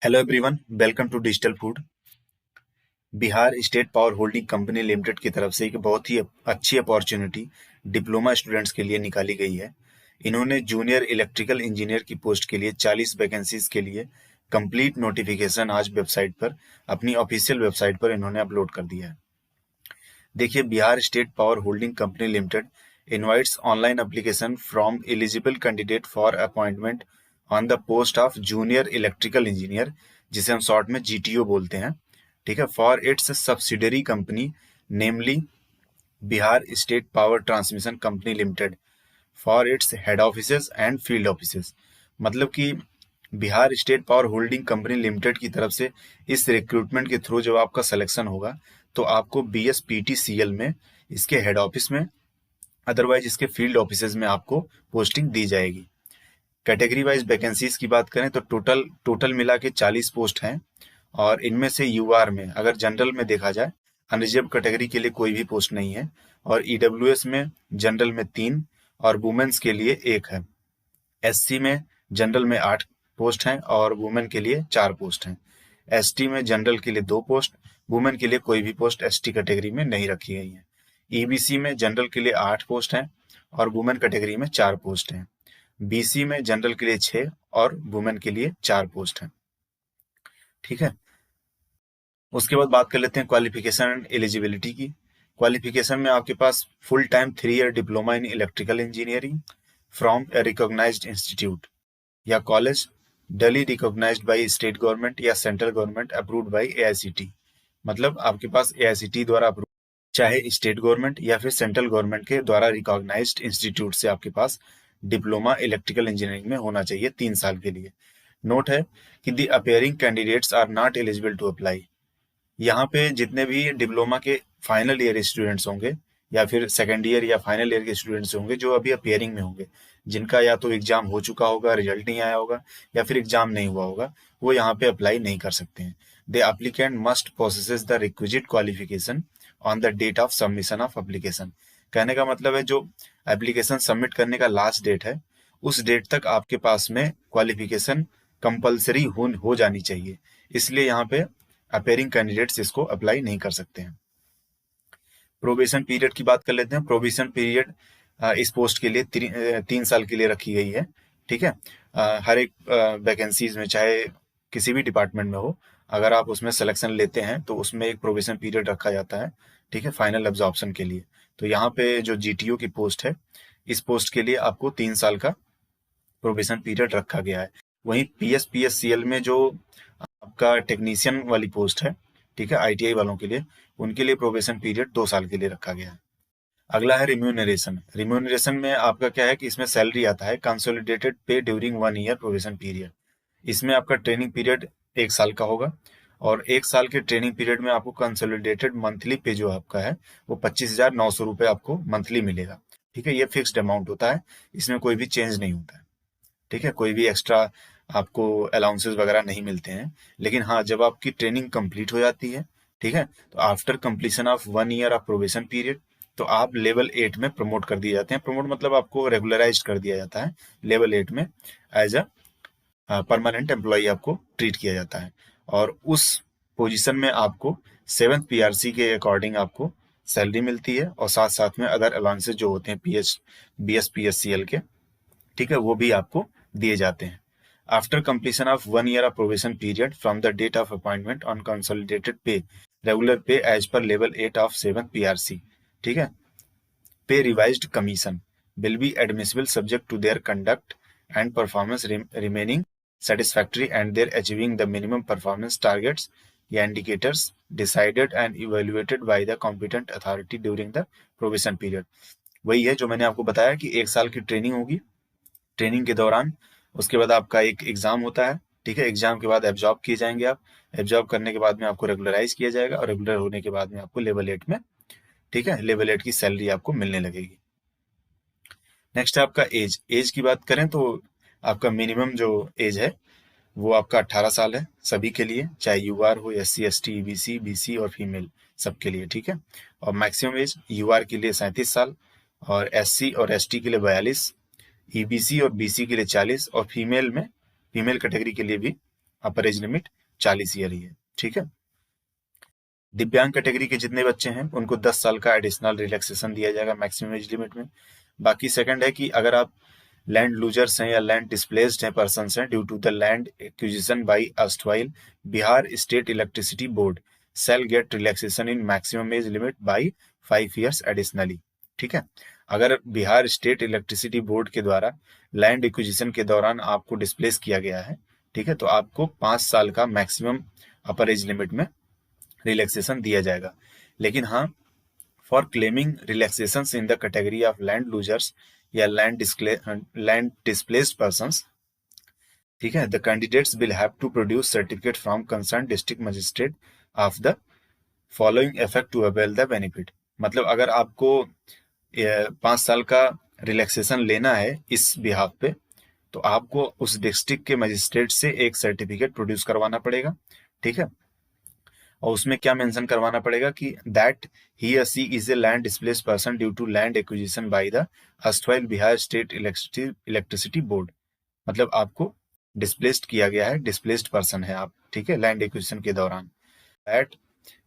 Hello everyone, welcome to digital food. Bihar state power holding company limited की तरफ से एक बहुत ही अच्छी अपॉर्चुनिटी डिप्लोमा स्टूडेंट्स के लिए निकाली गई है। इन्होंने जूनियर इलेक्ट्रिकल इंजीनियर की पोस्ट के लिए 40 वैकेंसीज के लिए कंप्लीट नोटिफिकेशन आज वेबसाइट पर, अपनी ऑफिशियल वेबसाइट पर इन्होंने अपलोड कर दिया है। देखिए, Bihar state power holding company limited invites online application from eligible candidate for appointment on the post of junior electrical engineer, जिसे हम शॉर्ट में जीटीओ बोलते हैं। ठीक है, for its subsidiary company namely Bihar state power transmission company limited for its head offices and field offices. मतलब कि Bihar state power holding company limited की तरफ से इस रिक्रूटमेंट के थ्रू जब आपका सिलेक्शन होगा तो आपको BSPTCL में, इसके हेड ऑफिस में, अदरवाइज इसके फील्ड ऑफिसेज में आपको पोस्टिंग दी जाएगी। कैटेगरी वाइज वैकेंसीज की बात करें तो टोटल मिला के 40 पोस्ट हैं, और इनमें से यूआर में, अगर जनरल में देखा जाए, अनरिजर्व कैटेगरी के लिए कोई भी पोस्ट नहीं है, और ईडब्ल्यूएस में जनरल में 3 और वुमेन्स के लिए 1 है। SC में जनरल में 8 पोस्ट हैं और वुमेन के लिए 4 पोस्ट हैं। ST में जनरल के लिए 2 पोस्ट, वुमेन के लिए कोई भी पोस्ट ST कैटेगरी में नहीं रखी गई है। EBC में जनरल के लिए 8 पोस्ट हैं और वुमेन कैटेगरी में 4 पोस्ट हैं। BC में जनरल के लिए 6 और वुमेन के लिए 4 पोस्ट हैं। ठीक है, उसके बाद बात कर लेते हैं क्वालिफिकेशन एंड एलिजिबिलिटी की। क्वालिफिकेशन में आपके पास full time 3 year diploma in electrical engineering from a recognized institute या college duly recognized by state government या central government approved by AICT। मतलब आपके पास AICT द्वारा अप्रूव, चाहे स्टेट गवर्नमेंट या फिर सेंट्रल गवर्नमेंट के द्वारा रिकॉग्नाइज्ड इंस्टीट्यूट से आपके पास डिप्लोमा इलेक्ट्रिकल इंजीनियरिंग में होना चाहिए 3 साल के लिए। नोट है कि the appearing candidates are not eligible to apply. यहाँ पे जितने भी डिप्लोमा के फाइनल ईयर स्टूडेंट्स होंगे या फिर सेकेंड ईयर या फाइनल ईयर के स्टूडेंट्स होंगे जो अभी अपेयरिंग में होंगे, जिनका या तो एग्जाम हो चुका होगा, रिजल्ट नहीं आया होगा, या फिर एग्जाम नहीं हुआ होगा, वो यहाँ पे अप्लाई नहीं कर सकते हैं। The applicant must possesses the requisite qualification on the date of submission of application. कहने का मतलब है, जो एप्लीकेशन सबमिट करने का लास्ट डेट है, उस डेट तक आपके पास में क्वालिफिकेशन कंपलसरी हो जानी चाहिए। इसलिए यहाँ पे अपेयरिंग कैंडिडेट्स इसको अप्लाई नहीं कर सकते हैं। प्रोबेशन पीरियड की बात कर लेते हैं। प्रोबेशन पीरियड इस पोस्ट के लिए 3 साल के लिए रखी गई है। ठीक है, हर एक वैकेंसीज में, चाहे किसी भी डिपार्टमेंट में हो, अगर आप उसमें सिलेक्शन लेते हैं तो उसमें एक प्रोबेशन पीरियड रखा जाता है। ठीक है, फाइनल एब्जॉर्प्शन के लिए। तो यहाँ पे जो GTO की पोस्ट है, इस पोस्ट के लिए आपको 3 साल का प्रोबेशन पीरियड रखा गया है। वहीं PSPSCL में जो आपका टेक्नीशियन वाली पोस्ट है, ठीक है, ITI वालों के लिए, उनके लिए प्रोबेशन पीरियड 2 साल के लिए रखा गया है। अगला है रिम्यूनरेशन। रिम्यूनरेशन में आपका क्या है कि इसमें सैलरी आता है कंसोलिडेटेड पे ड्यूरिंग 1 ईयर प्रोबेशन पीरियड। इसमें आपका ट्रेनिंग पीरियड 1 साल का होगा, और 1 साल के ट्रेनिंग पीरियड में आपको कंसोलिडेटेड मंथली पे जो आपका है वो 25,900 रुपये आपको मंथली मिलेगा। ठीक है, ये फिक्स्ड अमाउंट होता है, इसमें कोई भी चेंज नहीं होता है। ठीक है, कोई भी एक्स्ट्रा आपको अलाउंसेस वगैरह नहीं मिलते हैं। लेकिन हाँ, जब आपकी ट्रेनिंग कंप्लीट हो जाती है, ठीक है, तो after completion of 1 year of probation period, तो आप लेवल 8 में प्रमोट कर दिए जाते हैं। प्रमोट मतलब आपको रेगुलराइज कर दिया जाता है। लेवल 8 में एज अ परमानेंट एम्प्लॉय आपको ट्रीट किया जाता है, और उस पोजीशन में आपको 7th PRC के अकॉर्डिंग आपको सैलरी मिलती है, और साथ साथ में अदर अलाउंसेस जो होते हैं BSPSCL के, ठीक है, वो भी आपको दिए जाते हैं। After completion of 1 year of probation period from the date of appointment on consolidated pay, regular pay as per level 8 of 7th PRC, ठीक है, pay revised commission will be admissible subject to their conduct and performance remaining satisfactory and their achieving the minimum performance targets या indicators decided and evaluated by the competent authority during the probation period। वही है जो मैंने आपको बताया कि 1 साल की ट्रेनिंग होगी। ट्रेनिंग के दौरान उसके बाद आपका एक एग्जाम होता है। ठीक है, एग्जाम के बाद एब्जॉर्ब किए जाएंगे आप। एब्जॉर्ब करने के बाद में आपको रेगुलराइज किया जाएगा, और रेगुलर होने के बाद में आपको लेवल 8 में, ठीक है, लेवल 8 की सैलरी आपको मिलने लगेगी। नेक्स्ट है आपका एज। एज की बात करें तो आपका मिनिमम जो एज है वो आपका 18 साल है सभी के लिए, चाहे UR हो, SC ST EBC BC और फीमेल, सबके लिए। ठीक है, और मैक्सिमम एज UR के लिए 37 साल, और SC और ST के लिए 42, EBC और BC के लिए 40, और फीमेल कैटेगरी के लिए भी अपर एज लिमिट 40 ईयर ही है। ठीक है। दिव्यांग कैटेगरी के जितने बच्चे हैं उनको 10 साल का एडिशनल रिलैक्सेशन दिया जाएगा मैक्सिमम एज लिमिट में। बाकी सेकंड है कि अगर आप लैंड लूजर्स हैं या लैंड डिस्प्लेस्ड हैं पर्सन हैं due to the land acquisition by अस्टवाइल, Bihar state electricity board shall get relaxation in maximum age limit by 5 years additionally. ठीक है। अगर बिहार स्टेट इलेक्ट्रिसिटी बोर्ड के द्वारा लैंड एक्विजिशन के दौरान आपको डिस्प्लेस किया गया है, ठीक है, तो आपको 5 साल का मैक्सिमम अपर एज लिमिट में रिलैक्सेशन दिया जाएगा। लेकिन हाँ, for claiming relaxation in the category of land losers या लैंड डिस्प्लेस्ड पर्सन्स, ठीक है, the candidates will have to produce certificate from concern district magistrate of the following effect to avail the benefit. मतलब अगर आपको 5 साल का relaxation लेना है इस बिहाफ पे, तो आपको उस डिस्ट्रिक्ट के मजिस्ट्रेट से एक सर्टिफिकेट प्रोड्यूस करवाना पड़ेगा। ठीक है। और उसमें क्या मेंशन करवाना पड़ेगा कि दैट ही या she is a land displaced person due to land acquisition by the अस्टवाइल बिहार स्टेट इलेक्ट्रिसिटी बोर्ड। मतलब आपको डिस्प्लेस्ड किया गया है, डिस्प्लेस्ड पर्सन है आप, ठीक है, लैंड एक्विजिशन के दौरान। दैट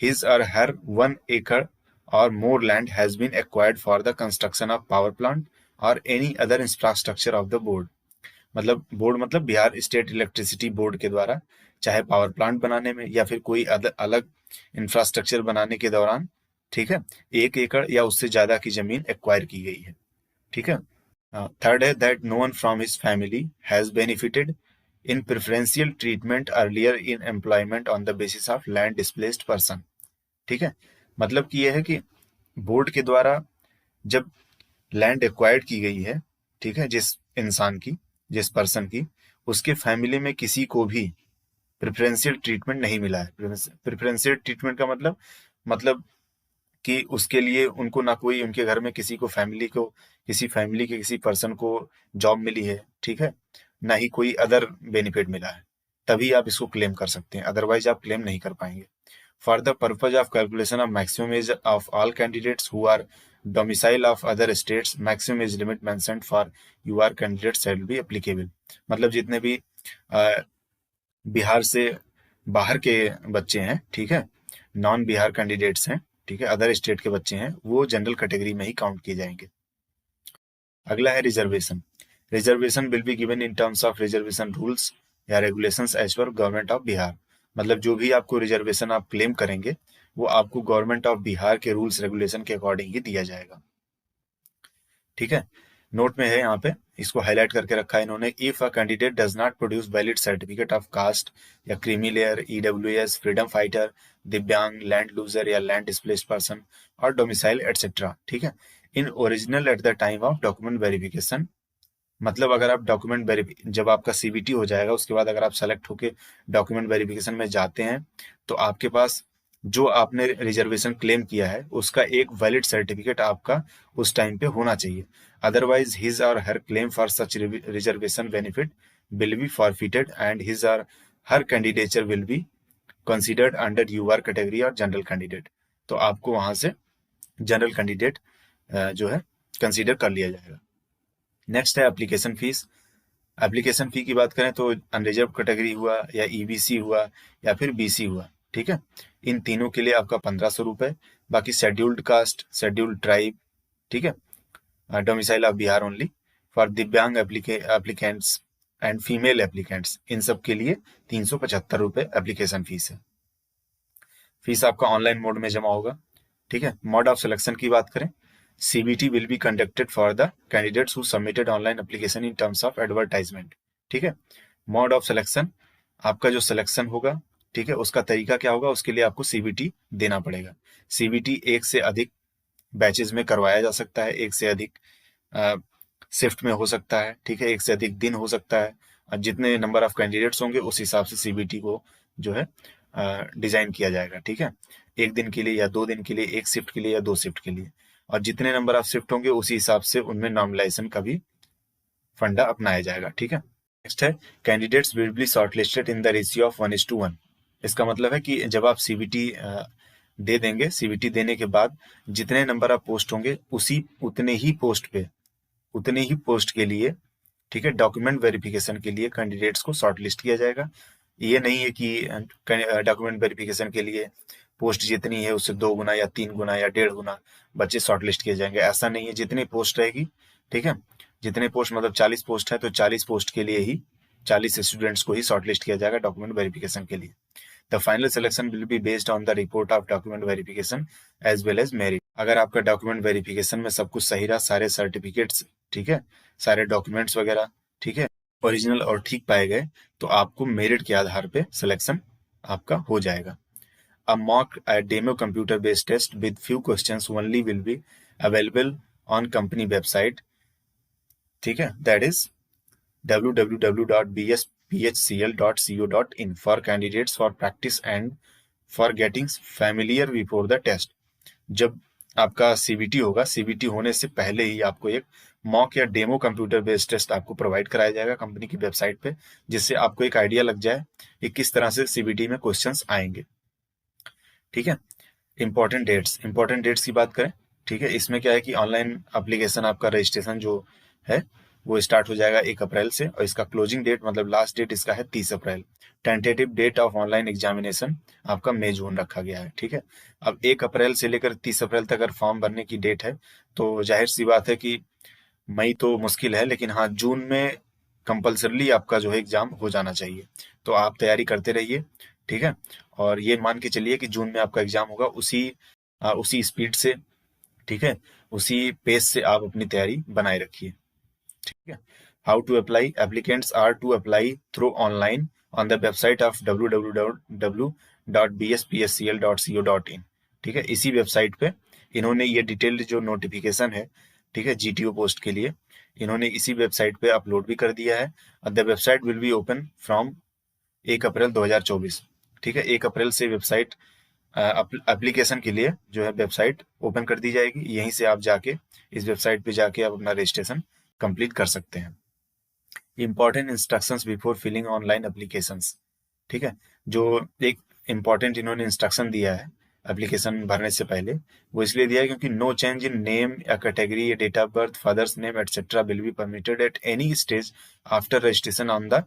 हिज और हर 1 एकड़ और more land has been acquired for the construction of power plant और any other infrastructure of the board. मतलब बोर्ड मतलब बिहार स्टेट इलेक्ट्रिसिटी बोर्ड के द्वारा चाहे पावर प्लांट बनाने में या फिर कोई अलग इंफ्रास्ट्रक्चर बनाने के दौरान, ठीक है, 1 एकड़ या उससे ज्यादा की जमीन एक्वायर की गई है। ठीक है। थर्ड है that no one from his family has benefited in preferential treatment earlier in employment on the basis of land displaced person. ठीक है। मतलब कि यह है कि बोर्ड के द्वारा जब लैंड एक्वायर्ड की गई है, ठीक है, जिस पर्सन की, उसके फैमिली में किसी को भी प्रेफरेंशियल ट्रीटमेंट नहीं मिला है। प्रेफरेंशियल ट्रीटमेंट का मतलब कि उसके लिए उनको ना कोई उनके घर में किसी फैमिली के किसी पर्सन को जॉब मिली है, ठीक है, ना ही कोई अदर बेनिफिट मिला है, तभी आप इसको क्लेम कर सकते हैं, अदरवाइज आप क्लेम नहीं कर पाएंगे। For the purpose of calculation of maximum age of all candidates who are domicile of other states, maximum age limit mentioned for UR candidates shall be applicable. मतलब जितने भी बिहार से बाहर के बच्चे हैं, ठीक है, नॉन बिहार कैंडिडेट्स हैं, ठीक है, अदर स्टेट के बच्चे हैं, वो जनरल कैटेगरी में ही काउंट किए जाएंगे। अगला है reservation. Reservation will be given in terms of reservation rules या regulations as per government of Bihar. मतलब जो भी आपको रिजर्वेशन आप क्लेम करेंगे वो आपको गवर्नमेंट ऑफ बिहार के रूल्स रेगुलेशन के अकॉर्डिंग ही दिया जाएगा। ठीक है। नोट में है यहाँ पे, इसको हाईलाइट करके रखा है इन्होंने, if a candidate does not produce valid certificate of caste या creamy layer, EWS, freedom fighter, दिव्यांग, लैंड लूजर या लैंड डिस्प्लेस्ड पर्सन और डोमिसाइल एटसेट्रा, ठीक है, in original at the time of document verification. मतलब अगर आप जब आपका सीबीटी हो जाएगा उसके बाद अगर आप सेलेक्ट होके डॉक्यूमेंट वेरिफिकेशन में जाते हैं तो आपके पास जो आपने रिजर्वेशन क्लेम किया है उसका एक वैलिड सर्टिफिकेट आपका उस टाइम पे होना चाहिए। Otherwise his or her claim for such reservation benefit will be forfeited and his or her candidature will be considered under UR category or general candidate. तो आपको वहां से जनरल कैंडिडेट जो है कंसिडर कर लिया जाएगा। नेक्स्ट है एप्लीकेशन फीस। एप्लीकेशन फी की बात करें तो अनरिजर्व कैटेगरी हुआ या ईबीसी हुआ या फिर बीसी हुआ, ठीक है, इन तीनों के लिए आपका 1500 रुपए। बाकी शेड्यूल्ड कास्ट, शेड्यूल्ड ट्राइब, ठीक है, domicile of Bihar only, for दिव्यांग एप्लीकेंट्स एंड फीमेल एप्लीकेंट्स, इन सब के लिए 375 रुपए एप्लीकेशन फीस है। फीस आपका ऑनलाइन मोड में जमा होगा। ठीक है। मोड ऑफ सिलेक्शन की बात करें, CBT will be conducted for the candidates who submitted online application in terms of advertisement। ठीक है। मोड ऑफ सिलेक्शन, आपका जो सिलेक्शन होगा, ठीक है, उसका तरीका क्या होगा, उसके लिए आपको CBT देना पड़ेगा। CBT एक से अधिक बैचेज में करवाया जा सकता है, एक से अधिक शिफ्ट में हो सकता है, ठीक है, एक से अधिक दिन हो सकता है। जितने नंबर ऑफ कैंडिडेट्स होंगे उस हिसाब से CBT को जो है डिजाइन किया जाएगा। ठीक है। एक दिन के लिए या 2 दिन के लिए, एक शिफ्ट के लिए या 2 शिफ्ट के लिए, और जितने नंबर ऑफ शिफ्ट होंगे उसी हिसाब से उनमें नॉर्मलाइजेशन का भी फंडा अपनाया जाएगा। ठीक है। नेक्स्ट है candidates will be shortlisted in the ratio of 1:1। इसका मतलब है कि जब आप CBT दे देंगे, CBT देने के बाद जितने नंबर ऑफ पोस्ट होंगे उतने ही पोस्ट के लिए, ठीक है, डॉक्यूमेंट वेरिफिकेशन के लिए कैंडिडेट्स को शॉर्टलिस्ट किया जाएगा। ये नहीं है कि डॉक्यूमेंट वेरिफिकेशन के लिए पोस्ट जितनी है उससे 2 गुना या 3 गुना या 1.5 गुना बच्चे शॉर्टलिस्ट किए जाएंगे, ऐसा नहीं है। जितनी पोस्ट रहेगी, ठीक है, जितने पोस्ट मतलब 40 पोस्ट है तो 40 पोस्ट के लिए ही 40 स्टूडेंट्स को ही शॉर्टलिस्ट किया जाएगा डॉक्यूमेंट वेरिफिकेशन के लिए। The final selection will be based on the report of document verification as well as merit. अगर आपका डॉक्यूमेंट वेरिफिकेशन में सब कुछ सही रहा, सारे सर्टिफिकेट्स, ठीक है, सारे डॉक्यूमेंट्स वगैरह, ठीक है, ओरिजिनल और ठीक पाए गए, तो आपको मेरिट के आधार पे सिलेक्शन आपका हो जाएगा। A mock demo computer based test with few questions only will be available on company website, ठीक है, that is www.bsphcl.co.in for candidates for practice and for getting familiar before the test। जब आपका CBT होगा, CBT होने से पहले ही आपको एक मॉक या डेमो कंप्यूटर बेस्ड टेस्ट आपको प्रोवाइड कराया जाएगा कंपनी की वेबसाइट पे, जिससे आपको एक आइडिया लग जाए कि किस तरह से सीबीटी में क्वेश्चंस आएंगे, ठीक है। इंपॉर्टेंट डेट्स की बात करें, ठीक है, इसमें क्या है कि ऑनलाइन एप्लीकेशन आपका रजिस्ट्रेशन जो है वो स्टार्ट हो जाएगा 1 अप्रैल से, और इसका क्लोजिंग डेट मतलब लास्ट डेट इसका है 30 April. Tentative date of online examination आपका मई जून रखा गया है, ठीक है। अब 1 अप्रैल से लेकर 30 अप्रैल तक अगर फॉर्म भरने की डेट है तो जाहिर सी बात है कि मई तो मुश्किल है, लेकिन हाँ जून में कंपल्सरली आपका जो है एग्जाम हो जाना चाहिए। तो आप तैयारी करते रहिए, ठीक है, और ये मान के चलिए कि जून में आपका एग्जाम होगा, उसी स्पीड से, ठीक है, उसी पेस से आप अपनी तैयारी बनाए रखिए, ठीक है। How to apply, applicants are to apply through online on the website of www.bspscl.co.in, ठीक है। इसी वेबसाइट पे इन्होंने ये डिटेल्ड जो नोटिफिकेशन है, ठीक है, जीटीओ पोस्ट के लिए, इन्होंने इसी वेबसाइट पे अपलोड भी कर दिया है। The website will be open from 1 अप्रैल 2024, ठीक है। 1 अप्रैल से वेबसाइट एप्लीकेशन के लिए जो है वेबसाइट ओपन कर दी जाएगी, यहीं से आप जाके इस वेबसाइट पे जाके आप अपना रजिस्ट्रेशन कंप्लीट कर सकते हैं। Important instructions before filling online applications, ठीक है, जो एक इम्पॉर्टेंट इन्होंने इंस्ट्रक्शन दिया है एप्लीकेशन भरने से पहले, वो इसलिए दिया है क्योंकि नो चेंज इन नेम या कैटेगरी या date of birth, father's name etcetera will be permitted at any stage after registration on the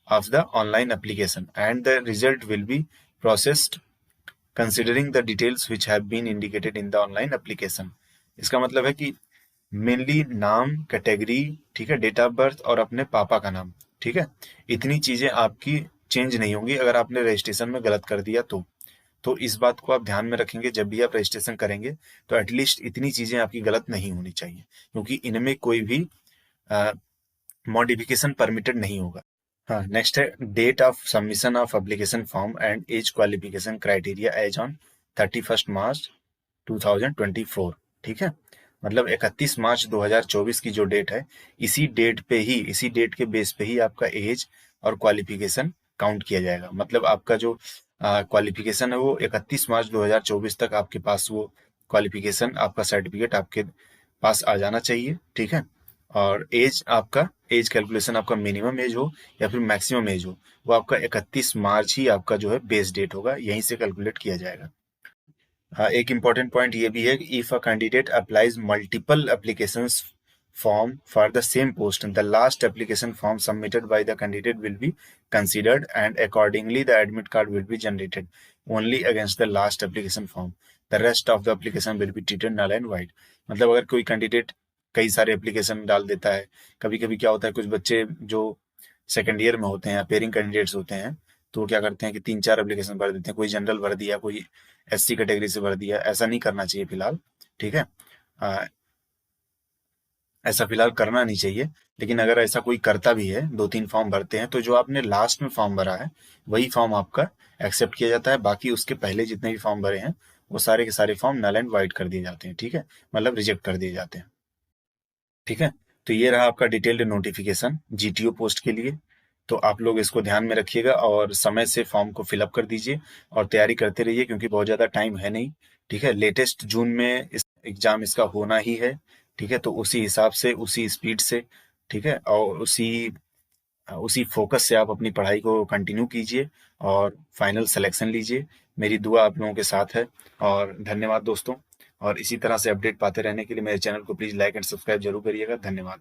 of the online application, and the result will be processed considering the details which have been indicated in the online application। इसका मतलब है कि mainly नाम, category, ठीक है, date of birth और अपने पापा का नाम, ठीक है, इतनी चीजें आपकी चेंज नहीं होंगी अगर आपने रजिस्ट्रेशन में गलत कर दिया तो इस बात को आप ध्यान में रखेंगे जब भी आप रजिस्ट्रेशन करेंगे, तो एटलीस्ट इतनी चीजें आपकी गलत नहीं होनी चाहिए, क्योंकि इनमें कोई भी मॉडिफिकेशन परमिटेड नहीं होगा। हाँ, नेक्स्ट है date of submission of application form and age qualification criteria as on 31 March 2024, ठीक है, मतलब 31 मार्च 2024 की जो डेट है, इसी डेट के बेस पे ही आपका एज और क्वालिफिकेशन काउंट किया जाएगा। मतलब आपका जो क्वालिफिकेशन है वो 31 मार्च 2024 तक आपके पास वो क्वालिफिकेशन, आपका सर्टिफिकेट आपके पास आ जाना चाहिए, ठीक है। और एज कैलकुलेशन आपका मिनिमम एज हो या फिर मैक्सिमम एज हो, वो आपका 31 मार्च ही आपका जो है बेस डेट होगा, यहीं से कैलकुलेट किया जाएगा। हाँ, एक इम्पॉर्टेंट पॉइंट ये भी है कि if a candidate applies multiple applications form for the same post, the last application form submitted by the candidate will be considered and accordingly the admit card will be generated only against the last application form। The rest of the application will be treated null and void। मतलब अगर कोई candidate कई सारे application डाल देता है, कभी कभी क्या होता है, कुछ बच्चे जो सेकेंड ईयर में होते हैं, अपेयरिंग कैंडिडेट्स होते हैं, तो वो क्या करते हैं कि 3-4 एप्लीकेशन भर देते हैं, कोई जनरल भर दिया, कोई एससी कैटेगरी से भर दिया। ऐसा नहीं करना चाहिए फिलहाल, ठीक है, ऐसा फिलहाल करना नहीं चाहिए। लेकिन अगर ऐसा कोई करता भी है, 2-3 फॉर्म भरते हैं, तो जो आपने लास्ट में फॉर्म भरा है वही फॉर्म आपका एक्सेप्ट किया जाता है, बाकी उसके पहले जितने भी फॉर्म भरे हैं वो सारे के सारे फॉर्म नल एंड वाइड कर दिए जाते हैं, ठीक है, मतलब रिजेक्ट कर दिए जाते हैं, ठीक है। तो ये रहा आपका डिटेल्ड नोटिफिकेशन जीटीओ पोस्ट के लिए। तो आप लोग इसको ध्यान में रखिएगा और समय से फॉर्म को फिलअप कर दीजिए और तैयारी करते रहिए, क्योंकि बहुत ज़्यादा टाइम है नहीं, ठीक है। लेटेस्ट जून में इस एग्ज़ाम इसका होना ही है, ठीक है। तो उसी हिसाब से, उसी स्पीड से, ठीक है, और उसी फोकस से आप अपनी पढ़ाई को कंटिन्यू कीजिए और फाइनल सिलेक्शन लीजिए। मेरी दुआ आप लोगों के साथ है और धन्यवाद दोस्तों। और इसी तरह से अपडेट पाते रहने के लिए मेरे चैनल को प्लीज़ लाइक एंड सब्सक्राइब जरूर करिएगा। धन्यवाद।